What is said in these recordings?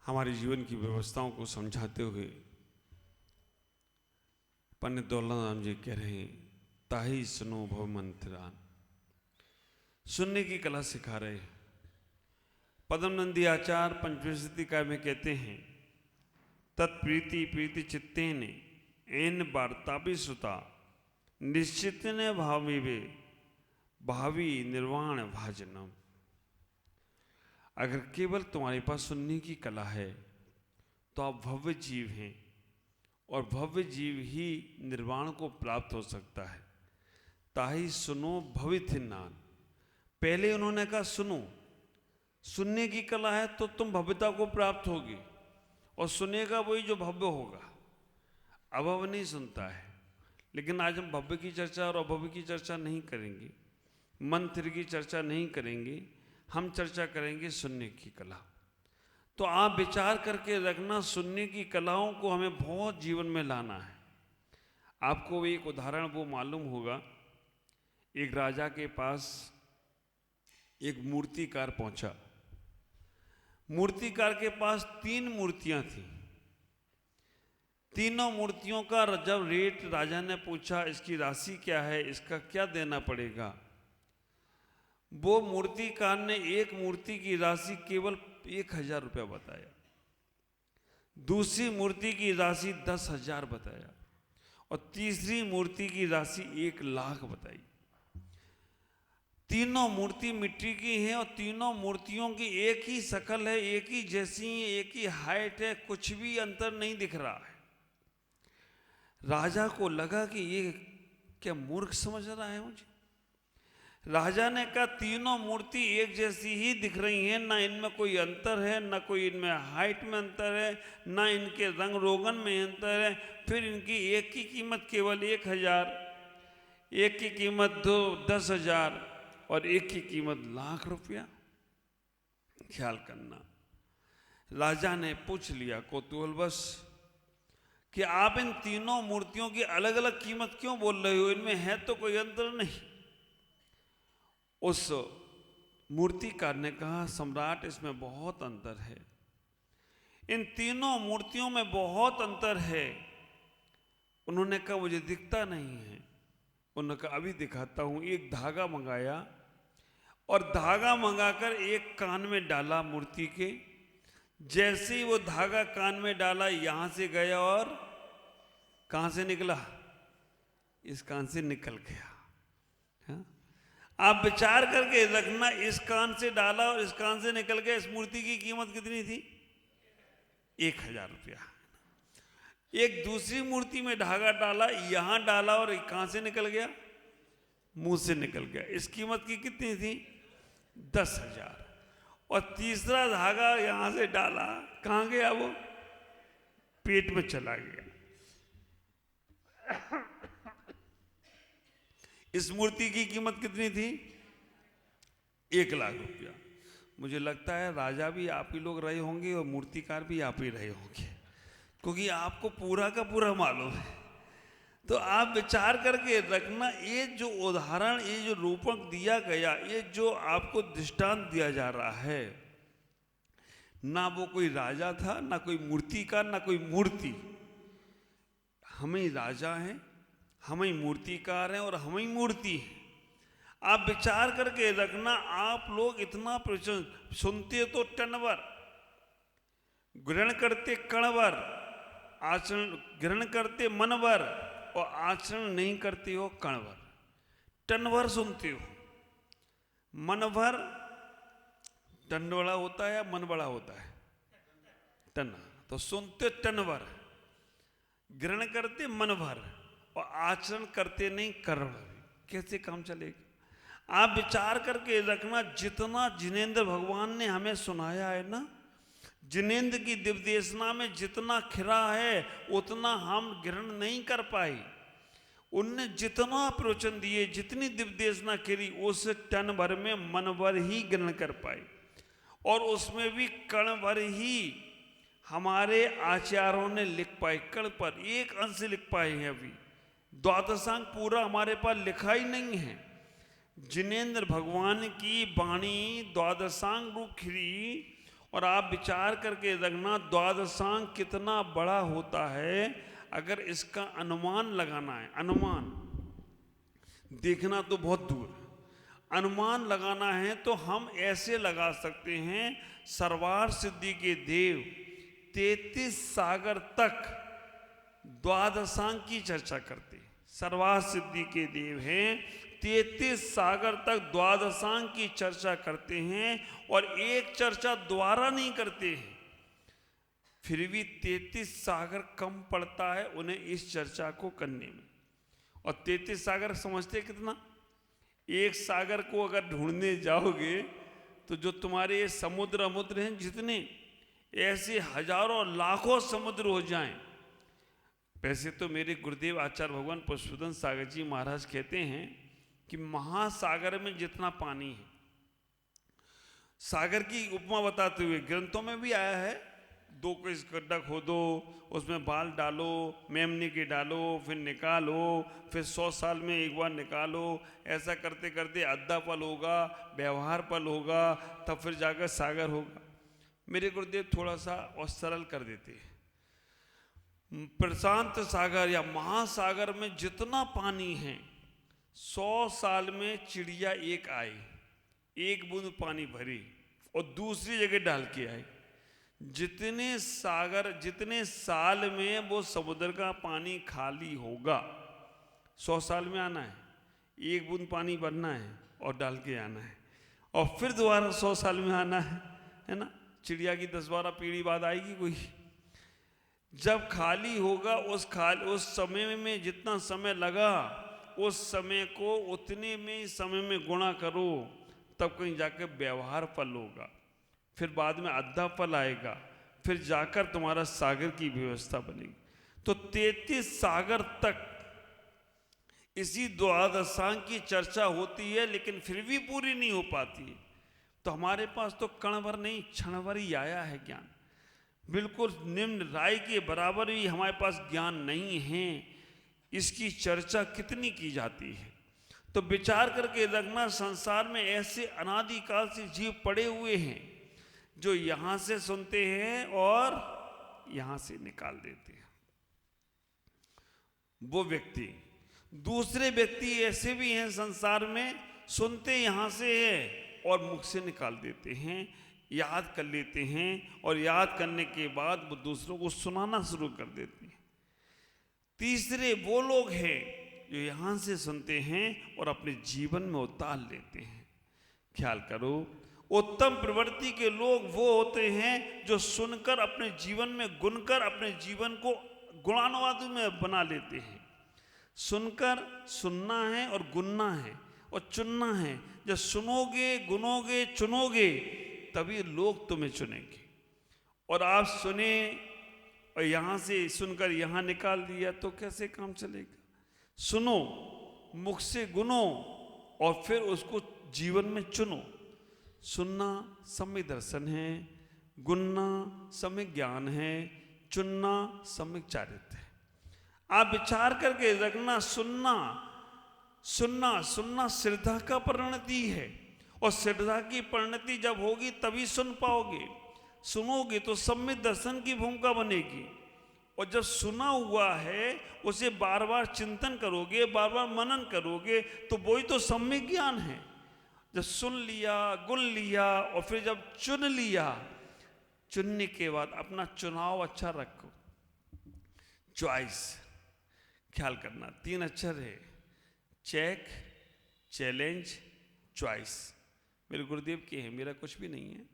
हमारे जीवन की व्यवस्थाओं को समझाते हुए पंडित दौलत राम जी कह रहे हैं, ताही सुनो भव मंत्रान, सुनने की कला सिखा रहे हैं। पद्म नंदी आचार्य पंचविंशति काय में कहते हैं, तत्प्रीति प्रीति चित्तेन एन वार्तापि सुता निश्चित ने भावी वे भावी निर्वाण भाजनम। अगर केवल तुम्हारे पास सुनने की कला है तो आप भव्य जीव हैं, और भव्य जीव ही निर्वाण को प्राप्त हो सकता है। ताही सुनो भविथ नान, पहले उन्होंने कहा सुनो, सुनने की कला है तो तुम भव्यता को प्राप्त होगी, और सुनेगा वही जो भव्य होगा। अभव्य नहीं सुनता है। लेकिन आज हम भव्य की चर्चा और अभव्य की चर्चा नहीं करेंगे, मंत्र की चर्चा नहीं करेंगे, हम चर्चा करेंगे सुनने की कला। तो आप विचार करके रखना, सुनने की कलाओं को हमें बहुत जीवन में लाना है। आपको एक उदाहरण वो मालूम होगा, एक राजा के पास एक मूर्तिकार पहुंचा। मूर्तिकार के पास 3 मूर्तियां थी। तीनों मूर्तियों का जब रेट राजा ने पूछा, इसकी राशि क्या है, इसका क्या देना पड़ेगा, वो मूर्तिकार ने एक मूर्ति की राशि केवल 1000 रुपया बताया, दूसरी मूर्ति की राशि 10,000 बताया, और तीसरी मूर्ति की राशि 1,00,000 बताई। तीनों मूर्ति मिट्टी की हैं और तीनों मूर्तियों की एक ही शकल है, एक ही जैसी है, एक ही हाइट है, कुछ भी अंतर नहीं दिख रहा है। राजा को लगा कि ये क्या मूर्ख समझ रहा है मुझे। राजा ने कहा, तीनों मूर्ति एक जैसी ही दिख रही हैं, ना इनमें कोई अंतर है, ना कोई इनमें हाइट में अंतर है, ना इनके रंग रोगन में अंतर है, फिर इनकी एक की कीमत केवल 1,000, एक की कीमत 10,000 और एक की कीमत 1,00,000 रुपया। ख्याल करना, राजा ने पूछ लिया कौतूहलवश कि आप इन तीनों मूर्तियों की अलग अलग कीमत क्यों बोल रहे हो, इनमें है तो कोई अंतर नहीं। उस मूर्तिकार ने कहा, सम्राट इसमें बहुत अंतर है, इन तीनों मूर्तियों में बहुत अंतर है। उन्होंने कहा, मुझे दिखता नहीं है। उन्होंने कहा, अभी दिखाता हूं। एक धागा मंगाया और धागा मंगाकर एक कान में डाला मूर्ति के। जैसे ही वो धागा कान में डाला, यहां से गया और कहां से निकला, इस कान से निकल गया। हा? आप विचार करके रखना, इस कान से डाला और इस कान से निकल गया। इस मूर्ति की कीमत कितनी थी? 1,000 रुपया। एक दूसरी मूर्ति में धागा डाला, यहां डाला और कहां से निकल गया, मुंह से निकल गया। इस कीमत की कितनी थी? 10,000। और तीसरा धागा यहां से डाला, कहां गया वो? पेट में चला गया। इस मूर्ति की कीमत कितनी थी? 1,00,000 रुपया। मुझे लगता है राजा भी आप ही लोग रहे होंगे और मूर्तिकार भी आप ही रहे होंगे, क्योंकि आपको पूरा का पूरा मालूम है। तो आप विचार करके रखना, ये जो उदाहरण, ये जो रूपक दिया गया, ये जो आपको दृष्टांत दिया जा रहा है, ना वो कोई राजा था, ना कोई मूर्तिकार, ना कोई मूर्ति। हम ही राजा हैं, हम ही मूर्तिकार हैं और हम ही मूर्ति हैं। आप विचार करके रखना, आप लोग इतना प्रवचन सुनते तो टनवर, ग्रहण करते कणवर, आचरण ग्रहण करते मनवर, और आचरण नहीं करते हो कणवर। टनवर सुनते हो, मनवर टन बड़ा होता है या मन बड़ा होता है? टन। तो सुनते टनवर, ग्रहण करते मनभर, और आचरण करते नहीं करणवर। कैसे काम चलेगा? आप विचार करके रखना, जितना जिनेंद्र भगवान ने हमें सुनाया है ना, जिनेंद्र की दिव्यदेशना में जितना खिरा है उतना हम ग्रहण नहीं कर पाए। उनने जितना प्रवचन दिए, जितनी दिव्यदेशना खिरी, उस टन भर में मन भर ही ग्रहण कर पाए, और उसमें भी कण भर ही हमारे आचार्यों ने लिख पाए। कण पर एक अंश लिख पाए हैं। अभी द्वादशांग पूरा हमारे पास लिखा ही नहीं है। जिनेंद्र भगवान की वाणी द्वादशांग रूप खिरी, और आप विचार करके रखना द्वादशांग कितना बड़ा होता है। अगर इसका अनुमान लगाना है, अनुमान देखना तो बहुत दूर, अनुमान लगाना है तो हम ऐसे लगा सकते हैं। सर्वार सिद्धि के देव 33 सागर तक द्वादशांग की चर्चा करते हैं। सर्वार सिद्धि के देव हैं, 33 सागर तक द्वादशांग की चर्चा करते हैं और एक चर्चा द्वारा नहीं करते हैं। फिर भी 33 सागर कम पड़ता है उन्हें इस चर्चा को करने में। और 33 सागर समझते कितना? एक सागर को अगर ढूंढने जाओगे तो जो तुम्हारे ये समुद्र अमुद्र हैं जितने, ऐसे हजारों लाखों समुद्र हो जाएं। वैसे तो मेरे गुरुदेव आचार्य भगवान पुष्पदन सागर जी महाराज कहते हैं कि महासागर में जितना पानी है, सागर की उपमा बताते हुए ग्रंथों में भी आया है। 2 को इस गड्ढा खोदो, उसमें बाल डालो, मेमने के डालो, फिर निकालो, फिर 100 साल में एक बार निकालो। ऐसा करते करते अद्धा पल होगा, व्यवहार पल होगा, तब फिर जाकर सागर होगा। मेरे गुरुदेव थोड़ा सा और सरल कर देते हैं। प्रशांत सागर या महासागर में जितना पानी है, 100 साल में चिड़िया एक आई, एक बूंद पानी भरी और दूसरी जगह डाल के आई। जितने सागर, जितने साल में वो समुद्र का पानी खाली होगा, 100 साल में आना है, एक बूंद पानी भरना है और डाल के आना है, और फिर दोबारा 100 साल में आना है ना। चिड़िया की 10-12 पीढ़ी बाद आएगी कोई। जब खाली होगा उस समय में जितना समय लगा, उस समय को उतने में समय में गुणा करो, तब कहीं जाकर व्यवहार फल होगा, फिर बाद में अद्धा फल आएगा, फिर जाकर तुम्हारा सागर की व्यवस्था बनेगी। तो 33 सागर तक इसी द्वादशांग की चर्चा होती है, लेकिन फिर भी पूरी नहीं हो पाती है। तो हमारे पास तो कण भर नहीं, क्षण भर ही आया है ज्ञान। बिल्कुल निम्न राय के बराबर भी हमारे पास ज्ञान नहीं है। इसकी चर्चा कितनी की जाती है। तो विचार करके रखना, संसार में ऐसे अनादिकाल से जीव पड़े हुए हैं जो यहां से सुनते हैं और यहां से निकाल देते हैं। वो व्यक्ति, दूसरे व्यक्ति ऐसे भी हैं संसार में, सुनते यहां से है और मुख से निकाल देते हैं, याद कर लेते हैं और याद करने के बाद वो दूसरों को सुनाना शुरू कर देते हैं। तीसरे वो लोग हैं जो यहां से सुनते हैं और अपने जीवन में उतार लेते हैं। ख्याल करो, उत्तम प्रवृत्ति के लोग वो होते हैं जो सुनकर अपने जीवन में गुनकर अपने जीवन को गुणानुवाद में बना लेते हैं। सुनकर सुनना है और गुनना है और चुनना है। जब सुनोगे, गुनोगे, चुनोगे, तभी लोग तुम्हें चुनेंगे। और आप सुने और यहां से सुनकर यहां निकाल दिया तो कैसे काम चलेगा? सुनो, मुख से गुनो और फिर उसको जीवन में चुनो। सुनना सम्यक दर्शन है, गुनना सम्यक ज्ञान है, चुनना सम्यक चारित्र्य है। आप विचार करके रखना, सुनना श्रद्धा का परिणति है, और श्रद्धा की परिणति जब होगी तभी सुन पाओगे। सुनोगे तो सम्यक दर्शन की भूमिका बनेगी, और जब सुना हुआ है उसे बार बार चिंतन करोगे, बार बार मनन करोगे, तो वही तो सम्यक ज्ञान है। जब सुन लिया, गुन लिया और फिर जब चुन लिया, चुनने के बाद अपना चुनाव अच्छा रखो। चॉइस, ख्याल करना, 3 अक्षर है, चेक, चैलेंज, चॉइस। मेरे गुरुदेव के हैं, मेरा कुछ भी नहीं है।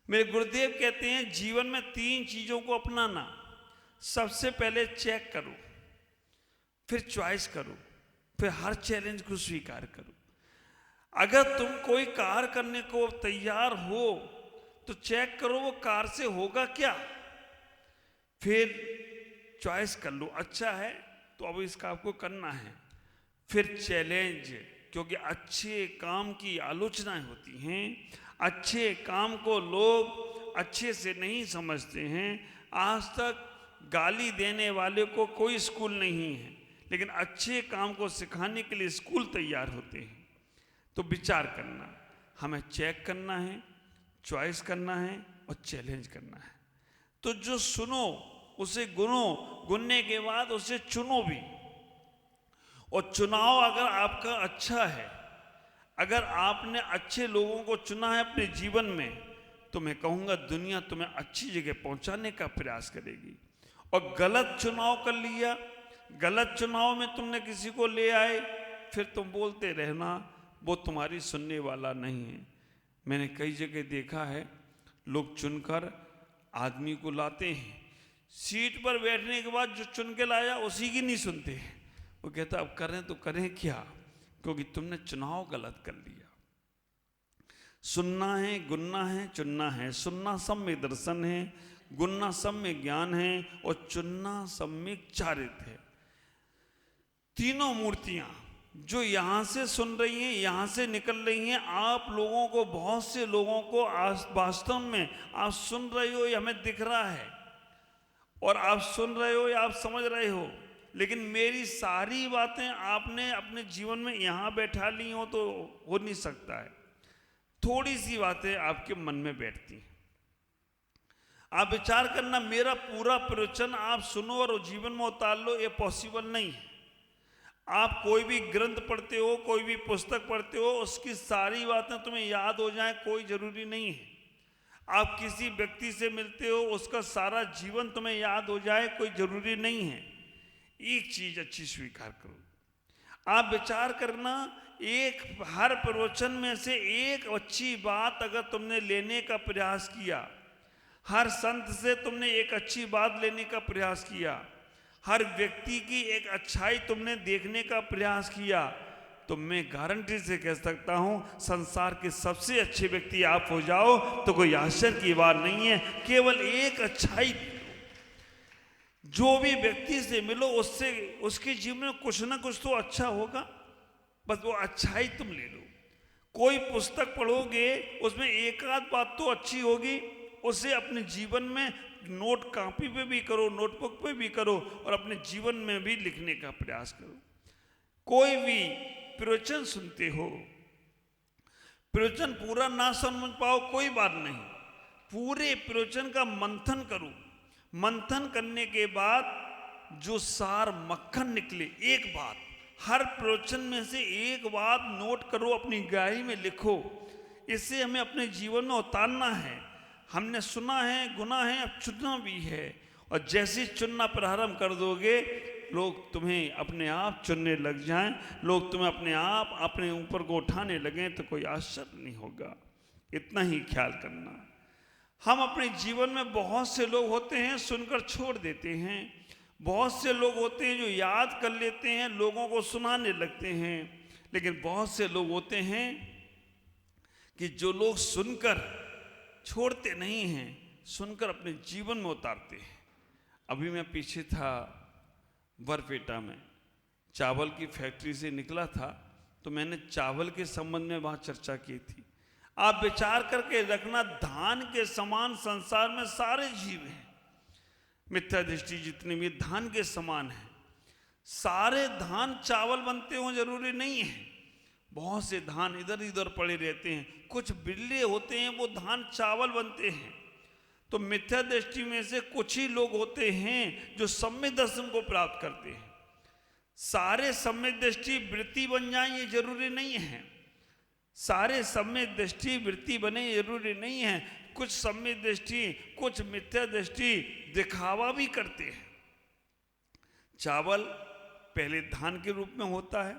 मेरे गुरुदेव कहते हैं जीवन में 3 चीजों को अपनाना। सबसे पहले चेक करो, फिर चॉइस करो, फिर हर चैलेंज को स्वीकार करो। अगर तुम कोई कार्य करने को तैयार हो तो चेक करो वो कार्य से होगा क्या, फिर चॉइस कर लो, अच्छा है तो अब इसका आपको करना है। फिर चैलेंज, क्योंकि अच्छे काम की आलोचनाएं होती हैं, अच्छे काम को लोग अच्छे से नहीं समझते हैं। आज तक गाली देने वाले को कोई स्कूल नहीं है, लेकिन अच्छे काम को सिखाने के लिए स्कूल तैयार होते हैं। तो विचार करना, हमें चेक करना है, चॉइस करना है, और चैलेंज करना है। तो जो सुनो उसे गुनो, गुनने के बाद उसे चुनो भी। और चुनाव अगर आपका अच्छा है, अगर आपने अच्छे लोगों को चुना है अपने जीवन में, तो मैं कहूँगा दुनिया तुम्हें अच्छी जगह पहुँचाने का प्रयास करेगी। और गलत चुनाव कर लिया, गलत चुनाव में तुमने किसी को ले आए, फिर तुम बोलते रहना वो तुम्हारी सुनने वाला नहीं है। मैंने कई जगह देखा है, लोग चुनकर आदमी को लाते हैं, सीट पर बैठने के बाद जो चुन के लाया उसी की नहीं सुनते। वो कहता अब करें तो करें क्या, क्योंकि तुमने चुनाव गलत कर लिया। सुनना है, गुनना है, चुनना है। सुनना सब में दर्शन है, गुनना सब में ज्ञान है, और चुनना सब में चारित्र है। तीनों मूर्तियां जो यहां से सुन रही हैं, यहां से निकल रही हैं, आप लोगों को, बहुत से लोगों को वास्तव में आप सुन रहे हो, ये हमें दिख रहा है, और आप सुन रहे हो या आप समझ रहे हो, लेकिन मेरी सारी बातें आपने अपने जीवन में यहां बैठा ली हो तो हो नहीं सकता है। थोड़ी सी बातें आपके मन में बैठती हैं। आप विचार करना, मेरा पूरा प्रवचन आप सुनो और जीवन में उतार लो, ये पॉसिबल नहीं है। आप कोई भी ग्रंथ पढ़ते हो, कोई भी पुस्तक पढ़ते हो, उसकी सारी बातें तुम्हें याद हो जाए कोई जरूरी नहीं है। आप किसी व्यक्ति से मिलते हो, उसका सारा जीवन तुम्हें याद हो जाए कोई जरूरी नहीं है। एक चीज अच्छी स्वीकार करो, आप विचार करना, एक हर प्रवचन में से एक अच्छी बात अगर तुमने लेने का प्रयास किया, हर संत से तुमने एक अच्छी बात लेने का प्रयास किया, हर व्यक्ति की एक अच्छाई तुमने देखने का प्रयास किया, तो मैं गारंटी से कह सकता हूं संसार के सबसे अच्छे व्यक्ति आप हो जाओ तो कोई आश्चर्य की बात नहीं है। केवल एक अच्छाई, जो भी व्यक्ति से मिलो उससे, उसके जीवन में कुछ ना कुछ तो अच्छा होगा, बस वो अच्छाई तुम ले लो। कोई पुस्तक पढ़ोगे उसमें एक आध बात तो अच्छी होगी, उसे अपने जीवन में नोट कॉपी पे भी करो, नोटबुक पे भी करो, और अपने जीवन में भी लिखने का प्रयास करो। कोई भी प्रवचन सुनते हो, प्रवचन पूरा ना समझ पाओ कोई बात नहीं, पूरे प्रवचन का मंथन करो। मंथन करने के बाद जो सार मक्खन निकले, एक बात, हर प्रवचन में से एक बात नोट करो, अपनी डायरी में लिखो। इससे हमें अपने जीवन में उतारना है। हमने सुना है, गुना है, अब चुनना भी है। और जैसे चुनना प्रारंभ कर दोगे, लोग तुम्हें अपने आप चुनने लग जाएं, लोग तुम्हें अपने आप अपने ऊपर को उठाने लगें, तो कोई आश्चर्य नहीं होगा। इतना ही ख्याल करना। हम अपने जीवन में बहुत से लोग होते हैं सुनकर छोड़ देते हैं, बहुत से लोग होते हैं जो याद कर लेते हैं, लोगों को सुनाने लगते हैं, लेकिन बहुत से लोग होते हैं कि जो लोग सुनकर छोड़ते नहीं हैं, सुनकर अपने जीवन में उतारते हैं। अभी मैं पीछे था बरपेटा में, चावल की फैक्ट्री से निकला था, तो मैंने चावल के संबंध में वहाँ चर्चा की थी। आप विचार करके रखना, धान के समान संसार में सारे जीव हैं, मिथ्या दृष्टि जितने भी धान के समान हैं। सारे धान चावल बनते हो जरूरी नहीं है, बहुत से धान इधर उधर पड़े रहते हैं, कुछ बिरले होते हैं वो धान चावल बनते हैं। तो मिथ्या दृष्टि में से कुछ ही लोग होते हैं जो सम्यक दर्शन को प्राप्त करते हैं। सारे सम्यक दृष्टि वृत्ति बन जाए ये जरूरी नहीं है, सारे सम्यक दृष्टि वृत्ति बने जरूरी नहीं है। कुछ सम्यक दृष्टि, कुछ मिथ्या दृष्टि दिखावा भी करते हैं। चावल पहले धान के रूप में होता है,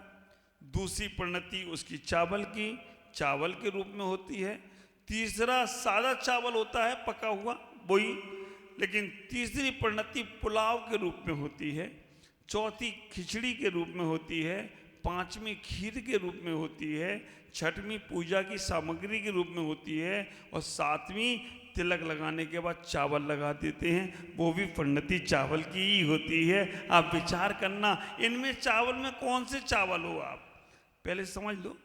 दूसरी परिणति उसकी चावल की चावल के रूप में होती है, तीसरा सादा चावल होता है पका हुआ वही, लेकिन तीसरी परिणति पुलाव के रूप में होती है, चौथी खिचड़ी के रूप में होती है, पांचवी खीर के रूप में होती है, छठवीं पूजा की सामग्री के रूप में होती है, और सातवीं तिलक लगाने के बाद चावल लगा देते हैं, वो भी परिणति चावल की ही होती है। आप विचार करना, इनमें चावल में कौन से चावल हो, आप पहले समझ लो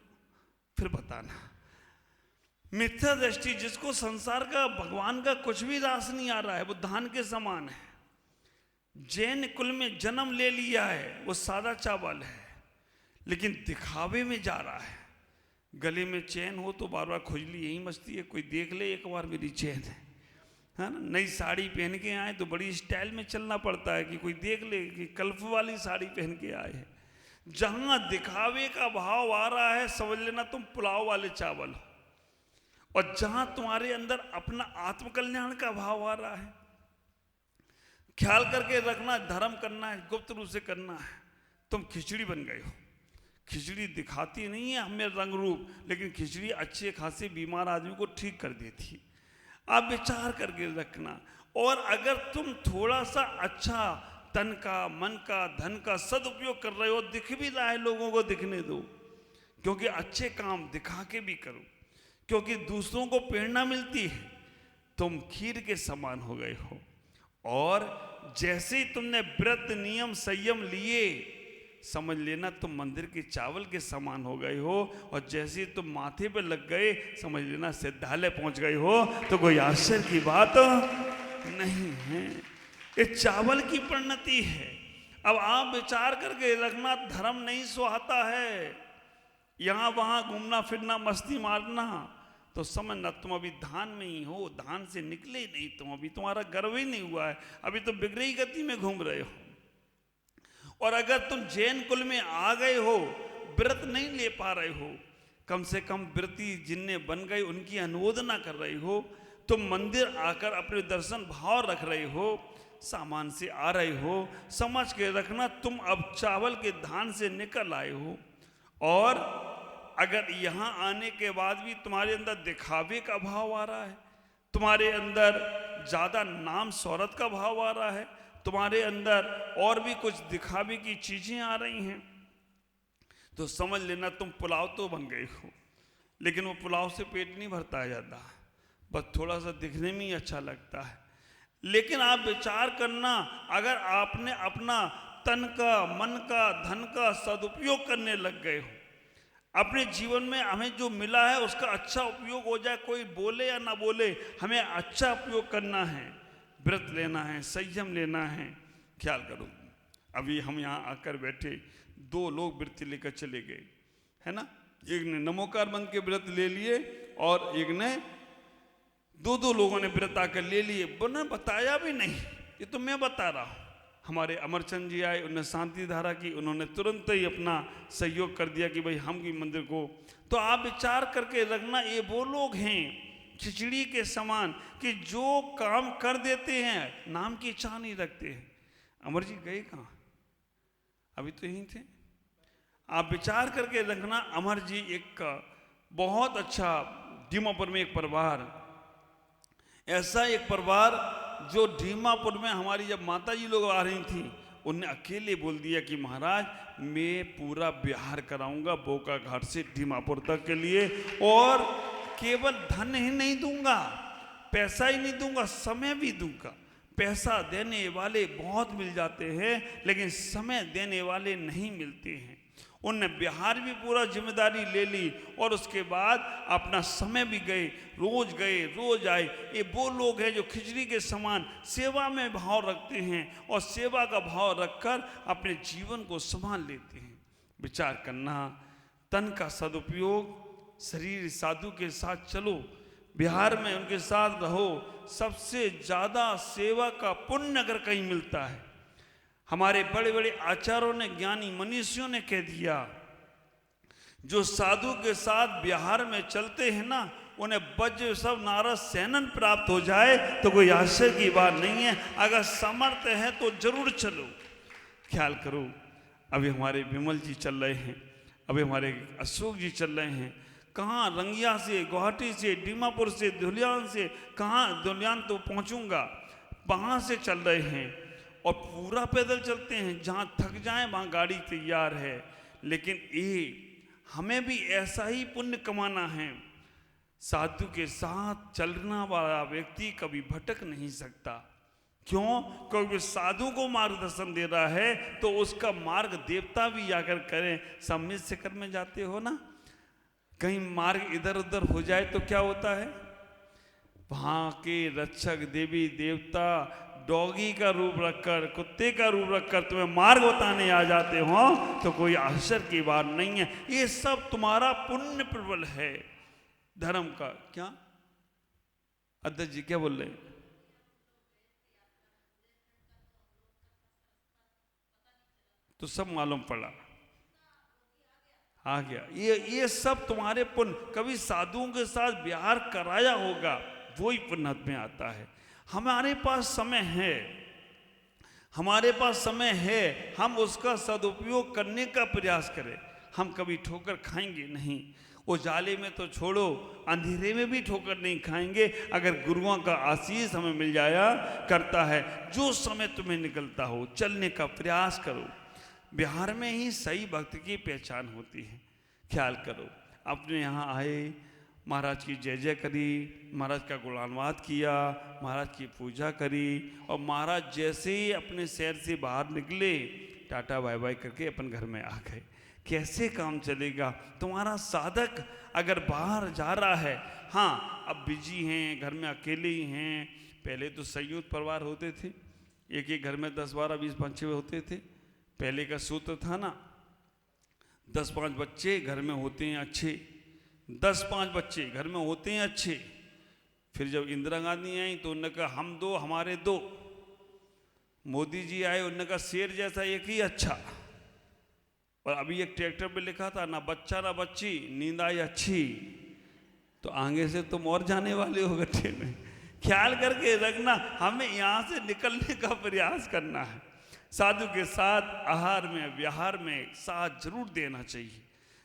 फिर बताना। मिथ्या दृष्टि, जिसको संसार का, भगवान का कुछ भी रास नहीं आ रहा है, वो धान के समान है। जैन कुल में जन्म ले लिया है, वो सादा चावल है, लेकिन दिखावे में जा रहा है। गले में चैन हो तो बार बार खुजली यही मचती है, कोई देख ले एक बार मेरी चैन है, है ना, नई साड़ी पहन के आए तो बड़ी स्टाइल में चलना पड़ता है कि कोई देख ले कि कल्फ वाली साड़ी पहन के आए हैं। जहां दिखावे का भाव आ रहा है समझ लेना तुम पुलाव वाले चावल हो, और जहां तुम्हारे अंदर अपना आत्मकल्याण का भाव आ रहा है, ख्याल करके रखना, धर्म करना है, गुप्त रूप से करना है, तुम खिचड़ी बन गए हो। खिचड़ी दिखाती नहीं है हमें रंग रूप, लेकिन खिचड़ी अच्छे खासे बीमार आदमी को ठीक कर देती। आप विचार करके रखना। और अगर तुम थोड़ा सा अच्छा तन का, मन का, धन का सदुपयोग कर रहे हो, दिख भी रहा है, लोगों को दिखने दो, क्योंकि अच्छे काम दिखा के भी करो, क्योंकि दूसरों को प्रेरणा मिलती है। तुम खीर के समान हो गए हो, और जैसे ही तुमने व्रत नियम संयम लिए, समझ लेना तुम मंदिर के चावल के समान हो गए हो, और जैसे ही तुम माथे पे लग गए, समझ लेना सिद्धालय पहुंच गए हो। तो कोई आश्चर्य की बात नहीं है, ये चावल की परिणति है। अब आप विचार करके रखना, धर्म नहीं सुहाता है यहां वहां घूमना फिरना, मस्ती मारना, तो समझना तुम अभी धान में ही हो, धान से निकले ही नहीं तुम, अभी तुम्हारा गर्व ही नहीं हुआ है, अभी तो बिगड़ी गति में घूम रहे हो। और अगर तुम जैन कुल में आ गए हो, व्रत नहीं ले पा रहे हो, कम से कम व्रती जिनने बन गए उनकी अनुमोदना कर रहे हो, तुम मंदिर आकर अपने दर्शन भाव रख रहे हो, सामान से आ रहे हो, समझ के रखना तुम अब चावल के धान से निकल आए हो। और अगर यहाँ आने के बाद भी तुम्हारे अंदर दिखावे का भाव आ रहा है, तुम्हारे अंदर ज़्यादा नाम शौहरत का भाव आ रहा है, तुम्हारे अंदर और भी कुछ दिखावे की चीज़ें आ रही हैं, तो समझ लेना तुम पुलाव तो बन गए हो, लेकिन वो पुलाव से पेट नहीं भरता है ज़्यादा, बस थोड़ा सा दिखने में ही अच्छा लगता है। लेकिन आप विचार करना, अगर आपने अपना तन का, मन का, धन का सदुपयोग करने लग गए हो, अपने जीवन में हमें जो मिला है उसका अच्छा उपयोग हो जाए, कोई बोले या ना बोले, हमें अच्छा उपयोग करना है, व्रत लेना है, संयम लेना है। ख्याल करो, अभी हम यहाँ आकर बैठे, दो लोग व्रत लेकर चले गए, है ना, एक ने नमोकार बंद के व्रत ले लिए, और एक ने दो लोगों ने व्रत आकर ले लिए, उन्होंने बताया भी नहीं, ये तो मैं बता रहा हूँ। हमारे अमरचंद जी आए, उन्होंने शांति धारा की, उन्होंने तुरंत ही अपना सहयोग कर दिया कि भाई हम की मंदिर को। तो आप विचार करके रखना, ये वो लोग हैं खिचड़ी के समान कि जो काम कर देते हैं, नाम की इच्छा नहीं रखते हैं। अमर जी गए कहाँ? अभी तो यहीं थे। आप विचार करके रखना, अमर जी एक बहुत अच्छा, दीमापुर में एक परिवार, ऐसा एक परिवार जो दीमापुर में हमारी जब माता जी लोग आ रही थी, उनने अकेले बोल दिया कि महाराज मैं पूरा बिहार कराऊंगा बोका घाट से दीमापुर तक के लिए, और केवल धन ही नहीं दूंगा, पैसा ही नहीं दूंगा, समय भी दूंगा। पैसा देने वाले बहुत मिल जाते हैं, लेकिन समय देने वाले नहीं मिलते हैं। उनने बिहार भी पूरा जिम्मेदारी ले ली, और उसके बाद अपना समय भी गए, रोज आए। ये वो लोग हैं जो खिचड़ी के समान सेवा में भाव रखते हैं, और सेवा का भाव रखकर अपने जीवन को संभाल लेते हैं। विचार करना, तन का सदुपयोग, शरीर साधु के साथ चलो, बिहार में उनके साथ रहो। सबसे ज़्यादा सेवा का पुण्य अगर कहीं मिलता है, हमारे बड़े बड़े आचार्यों ने, ज्ञानी मनीषियों ने कह दिया, जो साधु के साथ बिहार में चलते हैं ना, उन्हें वज्र सब नारद सेनन प्राप्त हो जाए तो कोई आश्चर्य की बात नहीं है। अगर सामर्थ्य है तो जरूर चलो। ख्याल करो, अभी हमारे विमल जी चल रहे हैं, अभी हमारे अशोक जी चल रहे हैं, कहाँ रंगिया से, गुवाहाटी से, दीमापुर से, धुलियान से, कहाँ धुलियान तो पहुँचूँगा, वहाँ से चल रहे हैं, और पूरा पैदल चलते हैं, जहाँ थक जाएं वहाँ गाड़ी तैयार है। लेकिन ये हमें भी ऐसा ही पुण्य कमाना है। साधु के साथ चलना वाला व्यक्ति कभी भटक नहीं सकता। क्यों? क्योंकि साधु को मार्गदर्शन दे रहा है, तो उसका मार्ग देवता भी आकर करें। सम्मित शिखर में जाते हो ना, कहीं मार्ग इधर उधर हो जाए तो क्या होता है? वहाँ के रक्षक देवी देवता डॉगी का रूप रखकर, कुत्ते का रूप रखकर तुम्हें मार्ग बताने आ जाते हो, तो कोई आश्चर्य की बात नहीं है। ये सब तुम्हारा पुण्य प्रबल है धर्म का। क्या अध्यक्ष जी क्या बोल रहे हैं? तो सब मालूम पड़ा, आ गया। ये सब तुम्हारे पुण्य, कभी साधुओं के साथ व्यवहार कराया होगा, वो ही पुण्य में आता है। हमारे पास समय है, हमारे पास समय है, हम उसका सदुपयोग करने का प्रयास करें। हम कभी ठोकर खाएंगे नहीं, उजाले में तो छोड़ो, अंधेरे में भी ठोकर नहीं खाएंगे अगर गुरुओं का आशीष हमें मिल जाया करता है। जो समय तुम्हें निकलता हो चलने का प्रयास करो। बिहार में ही सही भक्त की पहचान होती है। ख्याल करो, अपने यहाँ आए, महाराज की जय जय करी, महाराज का गुणानुवाद किया, महाराज की पूजा करी, और महाराज जैसे ही अपने शहर से बाहर निकले, टाटा बाय बाय करके अपन घर में आ गए। कैसे काम चलेगा? तुम्हारा साधक अगर बाहर जा रहा है, हाँ अब बिजी हैं, घर में अकेले ही हैं। पहले तो संयुक्त परिवार होते थे, एक एक घर में 10 12 20 25 होते थे। पहले का सूत्र था ना, 10-5 बच्चे घर में होते हैं अच्छे, 10-5 बच्चे घर में होते हैं अच्छे। फिर जब इंदिरा गांधी आई तो उन्होंने कहा हम 2 हमारे 2। मोदी जी आए, उन्होंने कहा शेर जैसा एक ही अच्छा। और अभी एक ट्रैक्टर पे लिखा था, ना बच्चा ना बच्ची, नींद आई अच्छी। तो आगे से तुम और जाने वाले हो गड्ढे में। ख्याल करके रखना, हमें यहाँ से निकलने का प्रयास करना है। साधु के साथ आहार में व्यवहार में साथ जरूर देना चाहिए।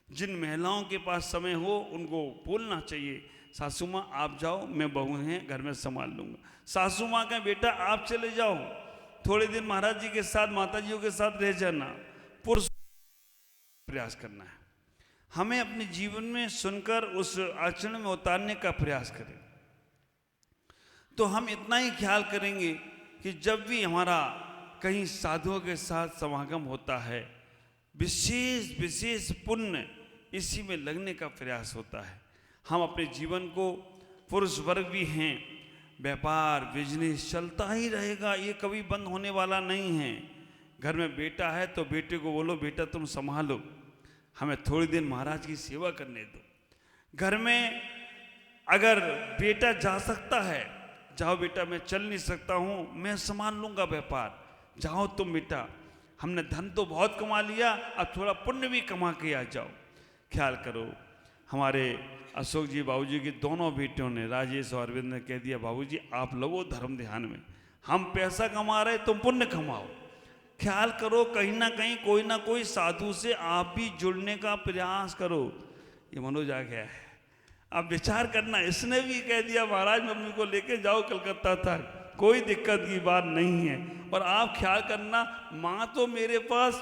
जिन महिलाओं के पास समय हो उनको बोलना चाहिए, सासू माँ आप जाओ, मैं बहू हैं घर में संभाल लूँगा। सासू माँ का बेटा आप चले जाओ, थोड़े दिन महाराज जी के साथ माता जियों के साथ रह जाना। पुरुष प्रयास करना है, हमें अपने जीवन में सुनकर उस आचरण में उतारने का प्रयास करें। तो हम इतना ही ख्याल करेंगे कि जब भी हमारा कहीं साधुओं के साथ समागम होता है, विशेष विशेष पुण्य इसी में लगने का प्रयास होता है। हम अपने जीवन को, पुरुष वर्ग भी हैं, व्यापार बिजनेस चलता ही रहेगा, ये कभी बंद होने वाला नहीं है। घर में बेटा है तो बेटे को बोलो बेटा तुम संभालो, हमें थोड़ी दिन महाराज की सेवा करने दो। घर में अगर बेटा जा सकता है, जाओ बेटा मैं चल नहीं सकता हूँ, मैं संभाल लूँगा व्यापार, जाओ तुम बेटा, हमने धन तो बहुत कमा लिया, अब थोड़ा पुण्य भी कमा के आ जाओ। ख्याल करो, हमारे अशोक जी बाबूजी की दोनों बेटियों ने, राजेश और अरविंद ने कह दिया बाबूजी आप लगो धर्म ध्यान में, हम पैसा कमा रहे तुम पुण्य कमाओ। ख्याल करो, कहीं ना कहीं कोई ना कोई साधु से आप भी जुड़ने का प्रयास करो। ये मनोज आ गया है, अब विचार करना, इसने भी कह दिया महाराज मम्मी को लेके जाओ कलकत्ता तक, कोई दिक्कत की बात नहीं है। और आप ख्याल करना, माँ तो मेरे पास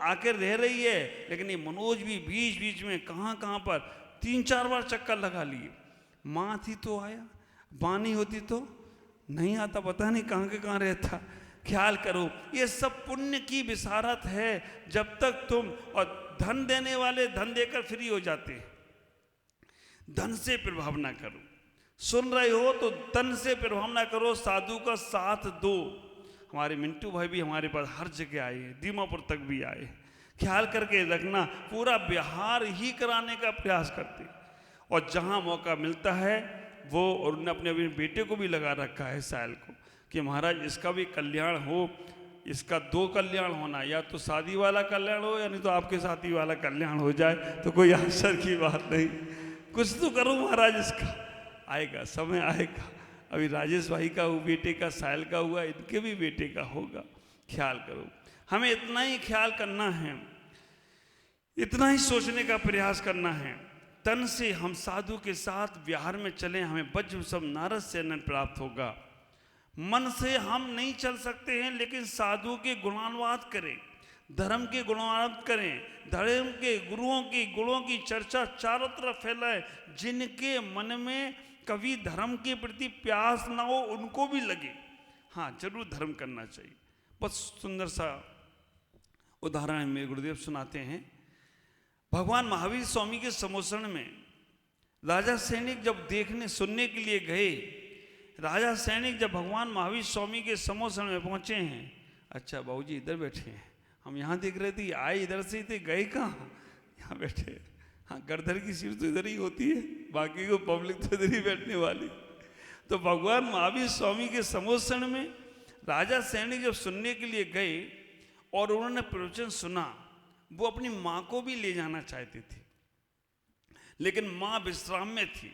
आकर रह रही है, लेकिन ये मनोज भी बीच बीच में कहाँ पर 3-4 बार चक्कर लगा लिए। माँ थी तो आया, माँ नहीं होती तो नहीं आता, पता नहीं कहाँ के कहाँ रहता। ख्याल करो, ये सब पुण्य की बिसारत है। जब तक तुम, और धन देने वाले धन देकर फ्री हो जाते हैं, धन से प्रभाव ना करो। सुन रहे हो तो तन से प्रभाव ना करो, साधु का साथ दो। हमारे मिंटू भाई भी हमारे पास हर जगह आए, दीमापुर तक भी आए। ख्याल करके रखना, पूरा बिहार ही कराने का प्रयास करते, और जहाँ मौका मिलता है वो, और उन्होंने अपने अपने बेटे को भी लगा रखा है साहिल को, कि महाराज इसका भी कल्याण हो। इसका 2 कल्याण होना, या तो शादी वाला कल्याण हो, या नहीं तो आपके साथी वाला कल्याण हो जाए, तो कोई आश्चर्य की बात नहीं। कुछ तो करो महाराज, इसका आएगा, समय आएगा। अभी राजेश भाई का बेटे का, साहिल का हुआ, इनके भी बेटे का होगा। ख्याल करो, हमें इतना ही ख्याल करना है, इतना ही सोचने का प्रयास करना है। तन से हम साधु के साथ व्यवहार में चलें, हमें वज्र सब नारद से अनंत प्राप्त होगा। मन से हम नहीं चल सकते हैं, लेकिन साधु के गुणानुवाद करें, धर्म के गुणानुवाद करें, धर्म के गुरुओं की गुणों की चर्चा चारों तरफ फैलाए। जिनके मन में कभी धर्म के प्रति प्यास ना हो उनको भी लगे, हाँ जरूर धर्म करना चाहिए। बस सुंदर सा उदाहरण मेरे गुरुदेव सुनाते हैं। भगवान महावीर स्वामी के समोसण में राजा सैनिक जब देखने सुनने के लिए गए, राजा सैनिक जब भगवान महावीर स्वामी के समोसण में पहुंचे हैं, अच्छा बाबूजी इधर बैठे हैं, हम यहाँ देख रहे थे, आए इधर से थे, गए कहाँ, यहाँ बैठे। हाँ गर्दर की सीट तो इधर ही होती है, बाकी को पब्लिक तो इधर ही बैठने वाली। तो भगवान महावीर स्वामी के समोसण में राजा सैनिक जब सुनने के लिए गए, और उन्होंने प्रवचन सुना। वो अपनी माँ को भी ले जाना चाहती थी, लेकिन माँ विश्राम में थी।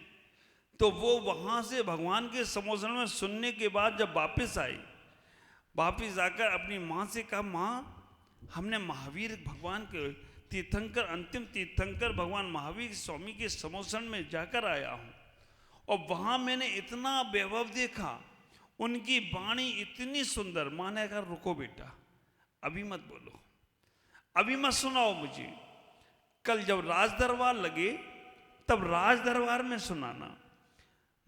तो वो वहाँ से भगवान के संबोधन में सुनने के बाद जब वापस आई, वापस आकर अपनी माँ से कहा, माँ हमने महावीर भगवान के तीर्थंकर, अंतिम तीर्थंकर भगवान महावीर स्वामी के संबोधन में जाकर आया हूँ, और वहाँ मैंने इतना वैभव देखा, उनकी वाणी इतनी सुंदर। माँ ने कहा, रुको बेटा, अभी मत बोलो, अभी मत सुनाओ मुझे, कल जब राज दरबार लगे तब राज दरबार में सुनाना।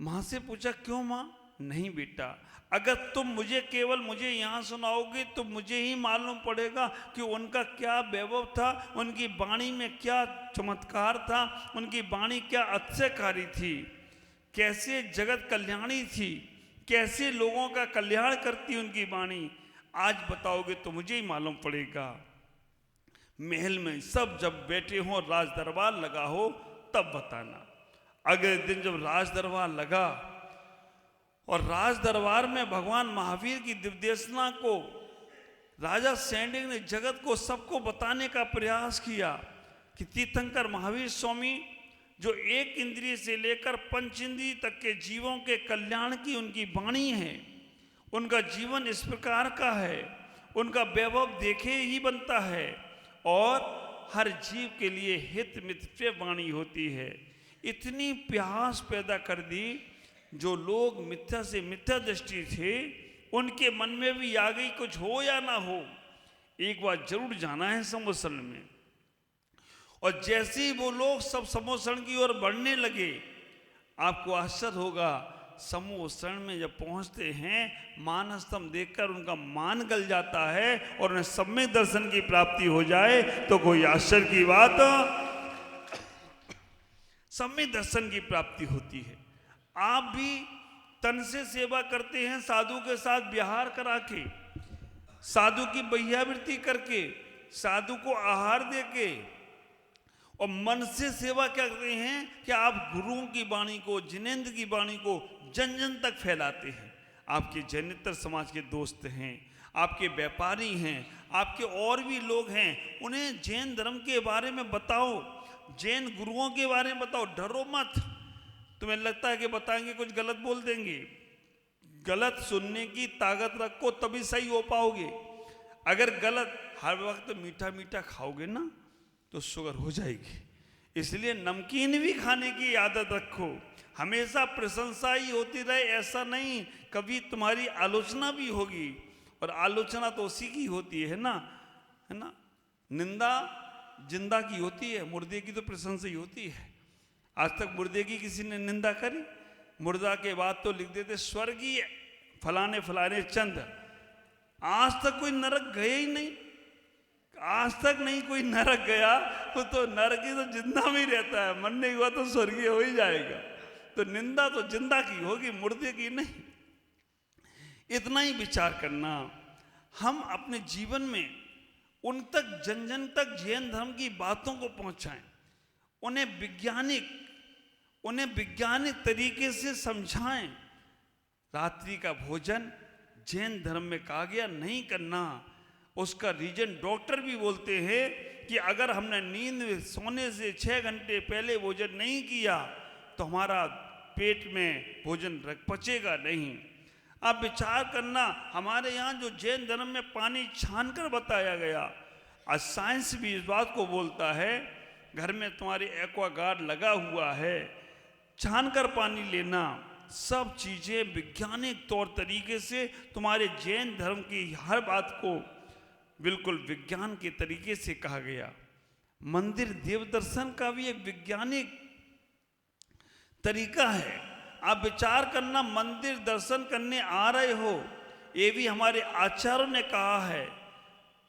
माँ से पूछा, क्यों माँ? नहीं बेटा, अगर तुम केवल मुझे यहाँ सुनाओगे तो मुझे ही मालूम पड़ेगा कि उनका क्या वैभव था, उनकी वाणी में क्या चमत्कार था, उनकी वाणी क्या अतिशयकारी थी, कैसे जगत कल्याणी थी, कैसे लोगों का कल्याण करती उनकी वाणी। आज बताओगे तो मुझे ही मालूम पड़ेगा। महल में सब जब बैठे हो, राज दरबार लगा हो, तब बताना। अगले दिन जब राज दरबार लगा और राज दरबार में भगवान महावीर की दिव्यदेशना को राजा सैंडिक ने जगत को सबको बताने का प्रयास किया कि तीर्थंकर महावीर स्वामी जो एक इंद्रिय से लेकर पंच इंद्रिय तक के जीवों के कल्याण की उनकी वाणी है, उनका जीवन इस प्रकार का है, उनका वैभव देखे ही बनता है, और हर जीव के लिए हित मित वाणी होती है। इतनी प्यास पैदा कर दी, जो लोग मिथ्या से मिथ्या दृष्टि थे उनके मन में भी आ गई, कुछ हो या ना हो, एक बार जरूर जाना है समोसरण में। और जैसे ही वो लोग सब समोसरण की ओर बढ़ने लगे, आपको आश्चर्य होगा, समोसरण में जब पहुंचते हैं, मानस्तंभ देखकर उनका मान गल जाता है और उन्हें सम्यक दर्शन की प्राप्ति हो जाए तो कोई आश्चर्य की बात, सम्यक दर्शन की प्राप्ति होती है। आप भी तन से सेवा करते हैं, साधु के साथ व्यवहार करा के, साधु की बह्यावृत्ति करके, साधु को आहार दे के, और मन से सेवा क्या करते हैं कि आप गुरुओं की वाणी को, जिनेंद्र की वाणी को जन जन तक फैलाते हैं। आपके जैनेतर समाज के दोस्त हैं, आपके व्यापारी हैं, आपके और भी लोग हैं, उन्हें जैन धर्म के बारे में बताओ, जैन गुरुओं के बारे में बताओ, डरो मत। तुम्हें लगता है कि बताएंगे कुछ गलत बोल देंगे, गलत सुनने की ताकत रखो तभी सही हो पाओगे। अगर गलत हर वक्त मीठा मीठा खाओगे ना तो शुगर हो जाएगी। इसलिए नमकीन भी खाने की आदत रखो, हमेशा प्रशंसा ही होती रहे ऐसा नहीं, कभी तुम्हारी आलोचना भी होगी, और आलोचना तो उसी की होती है ना, है ना। निंदा जिंदा की होती है, मुर्दे की तो प्रशंसा ही होती है। आज तक मुर्दे की किसी ने निंदा करी? मुर्दा के बाद तो लिख देते स्वर्गीय फलाने फलाने चंद। आज तक कोई नरक गए ही नहीं, आज तक नहीं कोई नरक गया, वो तो नरक ही तो जिंदा में ही रहता है, मरने के बाद तो स्वर्गीय हो ही जाएगा। तो निंदा तो जिंदा की होगी, मुर्दे की नहीं। इतना ही विचार करना, हम अपने जीवन में उन तक जन जन तक जैन धर्म की बातों को पहुंचाएं, उन्हें वैज्ञानिक तरीके से समझाएं। रात्रि का भोजन जैन धर्म में कहा गया नहीं करना। उसका रीजन डॉक्टर भी बोलते हैं कि अगर हमने नींद सोने से 6 घंटे पहले भोजन नहीं किया तो हमारा पेट में भोजन पचेगा नहीं। आप विचार करना, हमारे यहाँ जो जैन धर्म में पानी छान कर बताया गया, आज साइंस भी इस बात को बोलता है, घर में तुम्हारे एक्वागार्ड लगा हुआ है, छान कर पानी लेना, सब चीज़ें वैज्ञानिक तौर तरीके से तुम्हारे जैन धर्म की हर बात को बिल्कुल विज्ञान के तरीके से कहा गया। मंदिर देव दर्शन का भी एक वैज्ञानिक तरीका है। आप विचार करना, मंदिर दर्शन करने आ रहे हो, ये भी हमारे आचार्यों ने कहा है।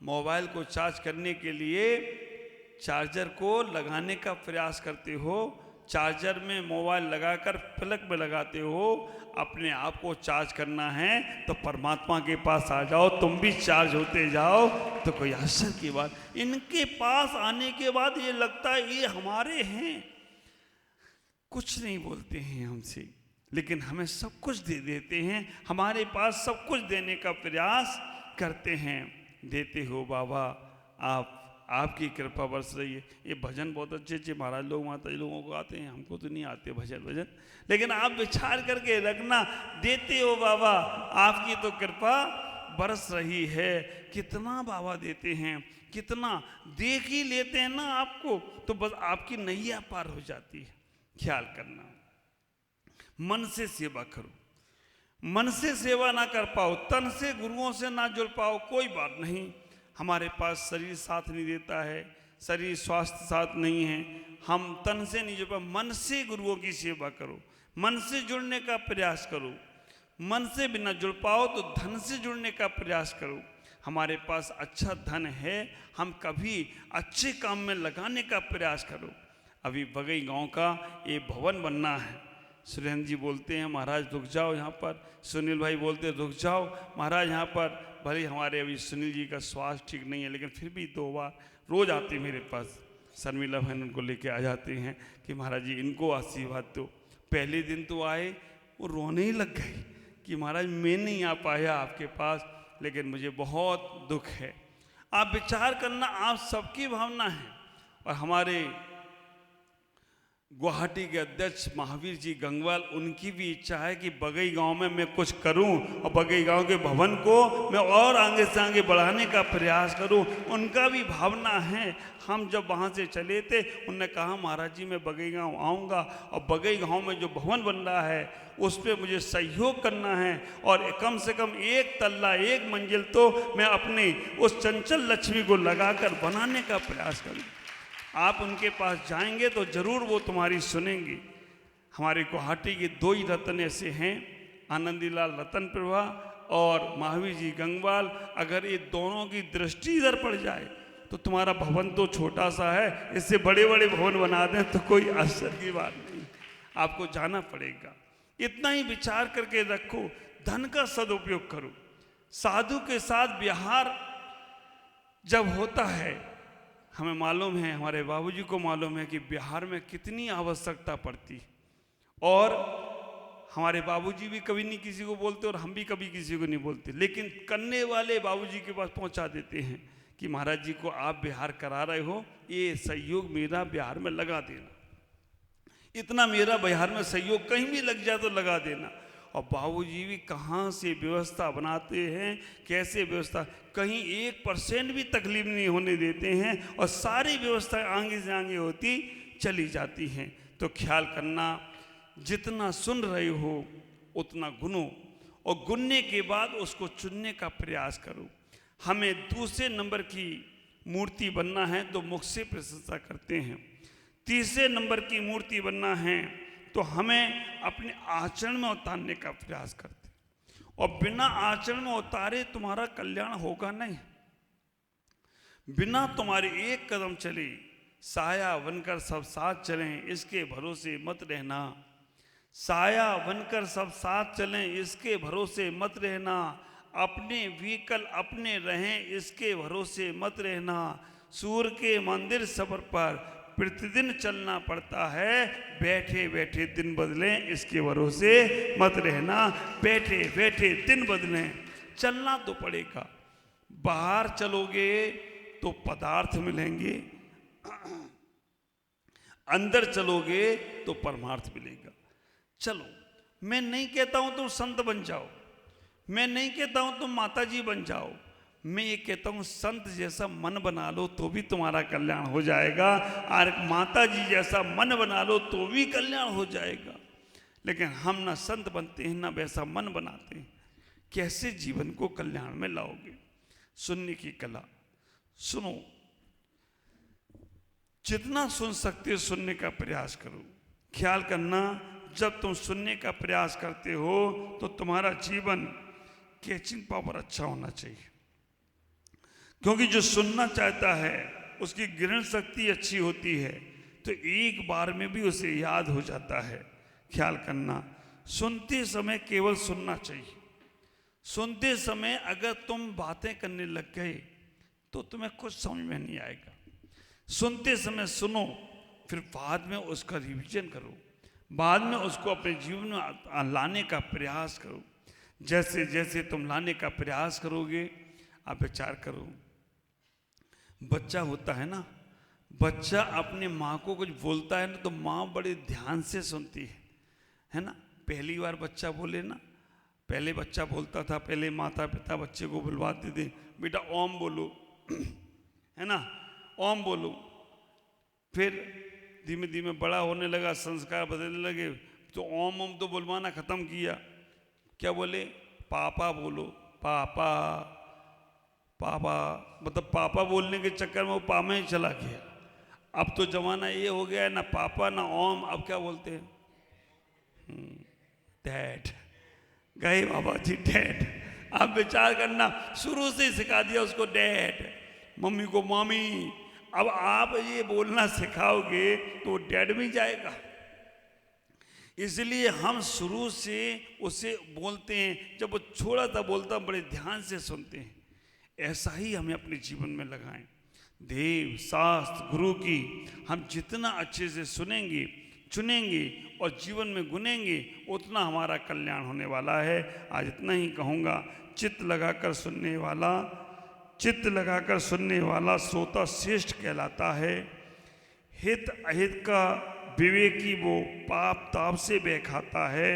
मोबाइल को चार्ज करने के लिए चार्जर को लगाने का प्रयास करते हो, चार्जर में मोबाइल लगाकर प्लग में लगाते हो, अपने आप को चार्ज करना है तो परमात्मा के पास आ जाओ, तुम भी चार्ज होते जाओ, तो कोई आश्चर्य की बात। इनके पास आने के बाद ये लगता है ये हमारे हैं, कुछ नहीं बोलते हैं हमसे, लेकिन हमें सब कुछ दे देते हैं, हमारे पास सब कुछ देने का प्रयास करते हैं। देते हो बाबा, आपकी कृपा बरस रही है। ये भजन बहुत अच्छे अच्छे महाराज लोग माता जी लोगों को आते हैं, हमको तो नहीं आते भजन, लेकिन आप विचार करके रखना, देते हो बाबा, आपकी तो कृपा बरस रही है। कितना बाबा देते हैं, कितना देख ही लेते हैं ना आपको, तो बस आपकी नैया पार हो जाती है। ख्याल करना, मन से सेवा करो। मन से सेवा ना कर पाओ, तन से गुरुओं से ना जुड़ पाओ, कोई बात नहीं। हमारे पास शरीर साथ नहीं देता है, शरीर स्वास्थ्य साथ नहीं है, हम तन से नहीं जुड़ पाओ। मन से गुरुओं की सेवा करो, मन से जुड़ने का प्रयास करो। मन से बिना जुड़ पाओ तो धन से जुड़ने का प्रयास करो। हमारे पास अच्छा धन है, हम कभी अच्छे काम में लगाने का प्रयास करो। अभी बगई गांव का ये भवन बनना है। सुरेंद्र जी बोलते हैं महाराज रुक जाओ यहाँ पर, सुनील भाई बोलते हैं रुक जाओ महाराज यहाँ पर। भले हमारे अभी सुनील जी का स्वास्थ्य ठीक नहीं है, लेकिन फिर भी 2 बार रोज आते मेरे पास, शर्मिला बहन उनको लेके आ जाते हैं कि महाराज जी इनको आशीर्वाद दो। पहले दिन तो आए, वो रोने ही लग गए कि महाराज मैं नहीं आ पाया आपके पास, लेकिन मुझे बहुत दुख है। आप विचार करना, आप सबकी भावना है। और हमारे गुवाहाटी के अध्यक्ष महावीर जी गंगवाल, उनकी भी इच्छा है कि बगई गांव में मैं कुछ करूं और बगई गांव के भवन को मैं और आगे से आगे बढ़ाने का प्रयास करूं। उनका भी भावना है। हम जब वहां से चले थे, उन्होंने कहा महाराज जी मैं बगई गांव आऊँगा और बगई गांव में जो भवन बन रहा है उस पर मुझे सहयोग करना है, और कम से कम 1 तल्ला 1 मंजिल तो मैं अपने उस चंचल लक्ष्मी को लगाकर बनाने का प्रयास करूँ। आप उनके पास जाएंगे तो जरूर वो तुम्हारी सुनेंगे। हमारे गुवाहाटी के 2 ही रत्न ऐसे हैं, आनंदीलाल रतन प्रभा और महावीर जी गंगवाल। अगर ये दोनों की दृष्टि इधर पड़ जाए तो तुम्हारा भवन तो छोटा सा है, इससे बड़े बड़े भवन बना दें तो कोई आश्चर्य की बात नहीं। आपको जाना पड़ेगा। इतना ही विचार करके रखो, धन का सदुपयोग करो। साधु के साथ व्यवहार जब होता है, हमें मालूम है, हमारे बाबूजी को मालूम है कि बिहार में कितनी आवश्यकता पड़ती, और हमारे बाबूजी भी कभी नहीं किसी को बोलते और हम भी कभी किसी को नहीं बोलते, लेकिन करने वाले बाबूजी के पास पहुंचा देते हैं कि महाराज जी को आप बिहार करा रहे हो, ये सहयोग मेरा बिहार में लगा देना, इतना मेरा बिहार में सहयोग कहीं भी लग जाए तो लगा देना। और बाबूजी भी कहाँ से व्यवस्था बनाते हैं, कैसे व्यवस्था, कहीं 1% भी तकलीफ नहीं होने देते हैं, और सारी व्यवस्था आगे से आगे होती चली जाती हैं। तो ख्याल करना, जितना सुन रहे हो उतना गुनो, और गुनने के बाद उसको चुनने का प्रयास करो। हमें दूसरे नंबर की मूर्ति बनना है तो मुख से प्रशंसा करते हैं, तीसरे नंबर की मूर्ति बनना है तो हमें अपने आचरण में उतारने का प्रयास करते, और बिना आचरण में उतारे तुम्हारा कल्याण होगा नहीं। बिना तुम्हारे एक कदम चले साया बनकर सब साथ चलें, इसके भरोसे मत रहना। साया बनकर सब साथ चलें, इसके भरोसे मत रहना। अपने व्हीकल अपने रहें, इसके भरोसे मत रहना। सूर्य के मंदिर सफर पर प्रतिदिन चलना पड़ता है, बैठे बैठे दिन बदलें, इसके भरोसे मत रहना। बैठे बैठे दिन बदलें, चलना तो पड़ेगा। बाहर चलोगे तो पदार्थ मिलेंगे, अंदर चलोगे तो परमार्थ मिलेगा। चलो, मैं नहीं कहता हूं तुम संत बन जाओ, मैं नहीं कहता हूं तुम माता जी बन जाओ, मैं ये कहता हूँ संत जैसा मन बना लो तो भी तुम्हारा कल्याण हो जाएगा, और माता जी जैसा मन बना लो तो भी कल्याण हो जाएगा। लेकिन हम ना संत बनते हैं ना वैसा मन बनाते हैं, कैसे जीवन को कल्याण में लाओगे? सुनने की कला, सुनो, जितना सुन सकते हो सुनने का प्रयास करो। ख्याल करना, जब तुम सुनने का प्रयास करते हो तो तुम्हारा जीवन कैचिंग पावर अच्छा होना चाहिए, क्योंकि जो सुनना चाहता है उसकी ग्रहण शक्ति अच्छी होती है, तो एक बार में भी उसे याद हो जाता है। ख्याल करना, सुनते समय केवल सुनना चाहिए। सुनते समय अगर तुम बातें करने लग गए तो तुम्हें कुछ समझ में नहीं आएगा। सुनते समय सुनो, फिर बाद में उसका रिवीजन करो, बाद में उसको अपने जीवन में लाने का प्रयास करो। जैसे जैसे तुम लाने का प्रयास करोगे, आप विचार करो, बच्चा होता है ना, बच्चा अपने माँ को कुछ बोलता है ना तो माँ बड़े ध्यान से सुनती है ना। पहली बार बच्चा बोले ना, पहले बच्चा बोलता था, पहले माता पिता बच्चे को बुलवाते थे, बेटा ओम बोलो, है ना, ओम बोलो। फिर धीमे धीमे बड़ा होने लगा, संस्कार बदलने लगे, तो ओम ओम तो बुलवाना खत्म किया। क्या बोले? पापा बोलो, पापा पापा, मतलब पापा बोलने के चक्कर में वो पा में ही चला गया। अब तो जमाना ये हो गया है, ना पापा ना ओम, अब क्या बोलते हैं? डैड। गए बाबा जी डैड। आप विचार करना, शुरू से सिखा दिया उसको डैड, मम्मी को मामी। अब आप ये बोलना सिखाओगे तो डैड में जाएगा। इसलिए हम शुरू से उसे बोलते हैं, जब वो छोड़ा था बोलता बड़े ध्यान से सुनते हैं। ऐसा ही हमें अपने जीवन में लगाएं। देव शास्त्र गुरु की हम जितना अच्छे से सुनेंगे, चुनेंगे और जीवन में गुनेंगे, उतना हमारा कल्याण होने वाला है। आज इतना ही कहूँगा। चित्त लगाकर सुनने वाला श्रोता श्रेष्ठ कहलाता है। हित अहित का विवेकी वो पाप ताप से बह खाता है।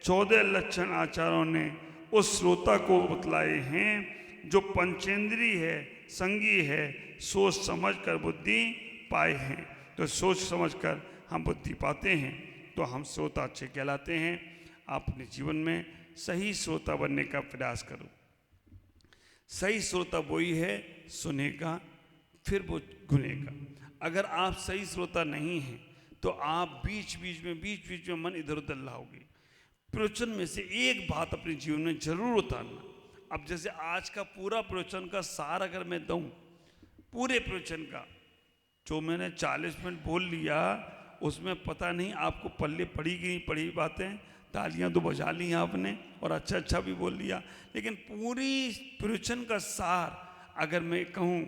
14 लक्षण आचार्यों ने उस श्रोता को बतलाए हैं जो पंचेंद्रीय है, संगी है, सोच समझ कर बुद्धि पाए हैं। तो सोच समझ कर हम बुद्धि पाते हैं तो हम श्रोता अच्छे कहलाते हैं। आप अपने जीवन में सही श्रोता बनने का प्रयास करो। सही श्रोता वही है, सुनेगा फिर वो गुनेगा। अगर आप सही श्रोता नहीं हैं तो आप बीच बीच में मन इधर उधर लाओगे। प्रवचन में से एक बात अपने जीवन में जरूर उतारना। अब जैसे आज का पूरा प्रवचन का सार अगर मैं दूं, पूरे प्रवचन का जो मैंने 40 मिनट बोल लिया, उसमें पता नहीं आपको पल्ले पड़ी कि नहीं पड़ी बातें। तालियां तो बजा ली आपने और अच्छा भी बोल लिया, लेकिन पूरी प्रवचन का सार अगर मैं कहूँ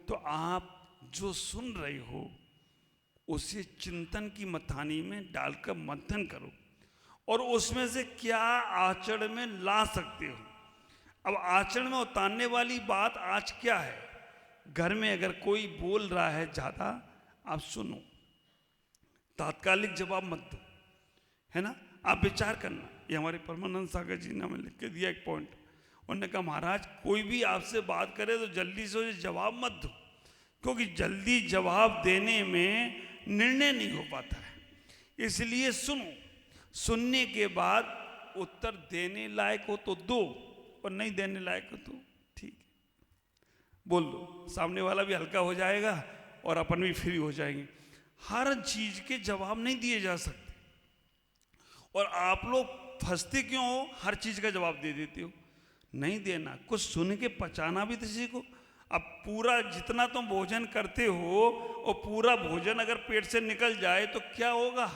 तो आप जो सुन रहे हो उसे चिंतन की मथानी में डालकर मंथन करो और उसमें से क्या आचरण में ला सकते हो। अब आचरण में उतारने वाली बात आज क्या है? घर में अगर कोई बोल रहा है ज़्यादा, आप सुनो, तात्कालिक जवाब मत दो, है ना। आप विचार करना। ये हमारे परमानंद सागर जी ने हमें लिख के दिया एक पॉइंट। उन्होंने कहा महाराज कोई भी आपसे बात करे तो जल्दी से उसे जवाब मत दो, क्योंकि जल्दी जवाब देने में निर्णय नहीं हो पाता है। इसलिए सुनो, सुनने के बाद उत्तर देने लायक हो तो दो और नहीं देने लायक हो तो ठीक है, बोल दो। सामने वाला भी हल्का हो जाएगा और अपन भी फ्री हो जाएंगे। हर चीज के जवाब नहीं दिए जा सकते और आप लोग फंसते क्यों हो? हर चीज का जवाब दे देते हो। नहीं देना, कुछ सुन के पचाना भी तो सीखो। अब पूरा जितना तुम भोजन करते हो और पूरा भोजन अगर पेट से निकल जाए तो क्या होगा?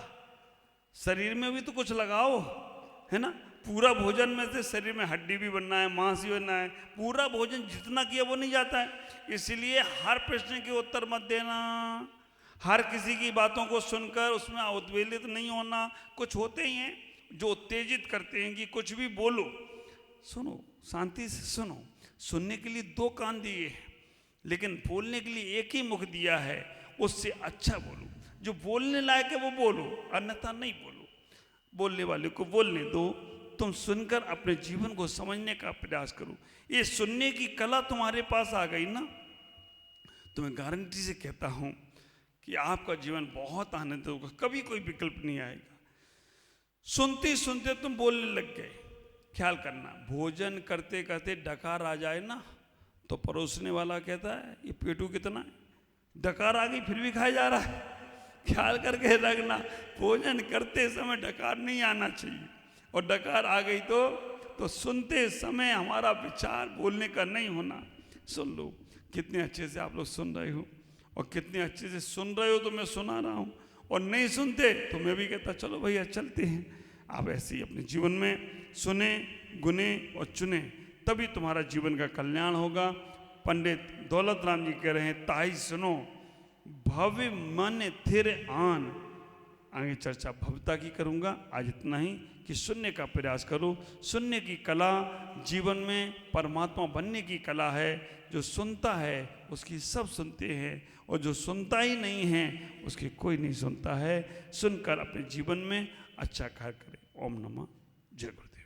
शरीर में भी तो कुछ लगाओ, है ना। पूरा भोजन में से शरीर में हड्डी भी बनना है, मांस भी बनना है। पूरा भोजन जितना किया वो नहीं जाता है। इसलिए हर प्रश्न के उत्तर मत देना, हर किसी की बातों को सुनकर उसमें उद्वेलित नहीं होना। कुछ होते ही हैं जो उत्तेजित करते हैं कि कुछ भी बोलो। सुनो, शांति से सुनो। सुनने के लिए 2 कान दिए हैं, लेकिन बोलने के लिए एक ही मुख दिया है। उससे अच्छा बोलो, जो बोलने लायक है वो बोलो, अन्यथा नहीं बोलो। बोलने वाले को बोलने दो। तुम सुनकर अपने जीवन को समझने का प्रयास करो। ये सुनने की कला तुम्हारे पास आ गई ना, तो मैं गारंटी से कहता हूं कि आपका जीवन बहुत आनंद होगा। कभी कोई विकल्प नहीं आएगा। सुनते सुनते तुम बोलने लग गए। ख्याल करना, भोजन करते करते डकार आ जाए ना तो परोसने वाला कहता है ये पेटू कितना है, डकार आ गई फिर भी खाया जा रहा है। ख्याल करके रखना, भोजन करते समय डकार नहीं आना चाहिए, और डकार आ गई तो सुनते समय हमारा विचार बोलने का नहीं होना। सुन लो, कितने अच्छे से आप लोग सुन रहे हो, और कितने अच्छे से सुन रहे हो तो मैं सुना रहा हूँ, और नहीं सुनते तो मैं भी कहता चलो भैया चलते हैं। आप ऐसे ही अपने जीवन में सुने, गुने और चुने, तभी तुम्हारा जीवन का कल्याण होगा। पंडित दौलत राम जी कह रहे हैं, ताई सुनो भव्य मन थिर आन, आगे चर्चा भव्यता की करूँगा। आज इतना ही कि सुनने का प्रयास करो। सुनने की कला जीवन में परमात्मा बनने की कला है। जो सुनता है उसकी सब सुनते हैं, और जो सुनता ही नहीं है उसकी कोई नहीं सुनता है। सुनकर अपने जीवन में अच्छा कार्य करें। ओम नमः जय गुरुदेव।